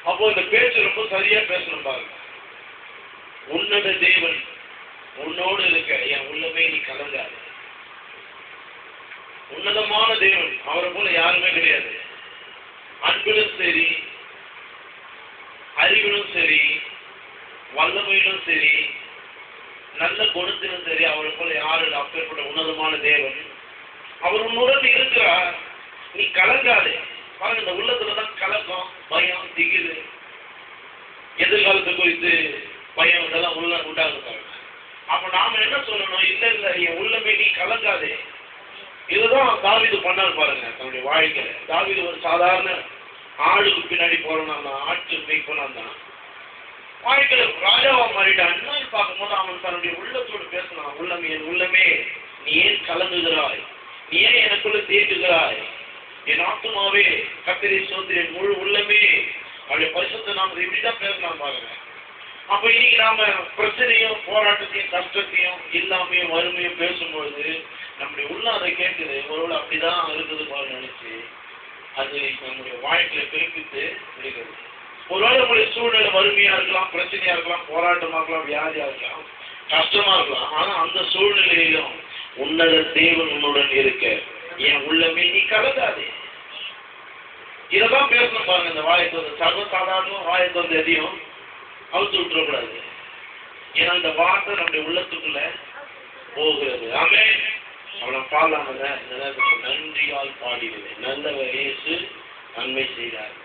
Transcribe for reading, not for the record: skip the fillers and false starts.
அப்போ இந்த பேச்சு ரொம்ப சரியா பேசணும் பாருங்க. உன்னத தேவன் உன்னோடு இருக்க என் உள்ளமே நீ கலங்காது. உன்னதமான தேவன், அவரை போல யாருமே கிடையாது. அன்பிலும் சரி, அறிவிலும் சரி, வல்லமையிலும் சரி, நல்ல குணத்திலும் சரி, அவரை போல யாரும் அப்பேற்பட்ட உன்னதமான தேவன். அவர் உன்னுடன் இருக்கிறார், நீ கலங்காதே. பாருங்க, இந்த உள்ளத்துலதான் கலக்கம், பயம், திகில், எதிர்காலத்தை குறித்து பயம் இதெல்லாம் உள்ள உண்டாகுது. அப்ப நாம என்ன சொல்லணும்? இல்ல இல்ல, என் உள்ளமே நீ கலங்காதே. இதுதான் தாவீது பண்ணார் பாருங்க தன்னுடைய வாழ்க்கையில. தாவீது ஒரு சாதாரண ஆளுக்கு பின்னாடி போறான், ஆட்டு மேய்ப்பனான் தான். வாழ்க்கையில ராஜாவா மாறிட்டான். பார்க்கும்போது அவன் தன்னுடைய உள்ளத்தோடு பேசினான். உள்ளமே, என் உள்ளமே நீ ஏன் கலங்குகிறாய்? நீ ஏன் எனக்குள்ள தேடுகிறாய்? என் ஆத்துமாவே கர்த்தரை ஸ்தோத்திரி, என் முழு உள்ளமே அவருடைய பரிசுத்த நாமத்தை இப்படிதான் பேசலாம் பாருங்க. அப்ப இன்னைக்கு நாம பிரச்சனையும் போராட்டத்தையும் கஷ்டத்தையும் இல்லாமையும் வறுமையும் பேசும்பொழுது நம்முடைய உள்ள அதை கேட்குது. ஒருவேளை அப்படிதான் இருக்குது போல நினைச்சு அது நம்முடைய வாழ்க்கையில பிறப்பித்து விடுகிறது. ஒருவேளை நம்முடைய சூழ்நிலை வறுமையா இருக்கலாம், பிரச்சனையா இருக்கலாம், போராட்டமா இருக்கலாம், வியாதியா இருக்கலாம், கஷ்டமா இருக்கலாம். ஆனா அந்த சூழ்நிலையிலும் உன்னத தேவன் உன்னுடன் இருக்க என் உள்ளமே நீ கலங்காதே. இதைதான் பேசணும் பாருங்க. இந்த வாயத்தை சர்வசாதாரண வாயத்தை வந்து எதையும் அவுத்து விட்டுறக்கூடாது. ஏன்னா இந்த வார்த்தை நம்முடைய உள்ளத்துக்குள்ள போகிறது. ஆமென். அவனை பாடலாம இந்த நேரத்துக்கு நன்றியால் பாடிடுவேன். நல்லவர் இயேசு நன்மை செய்தார்.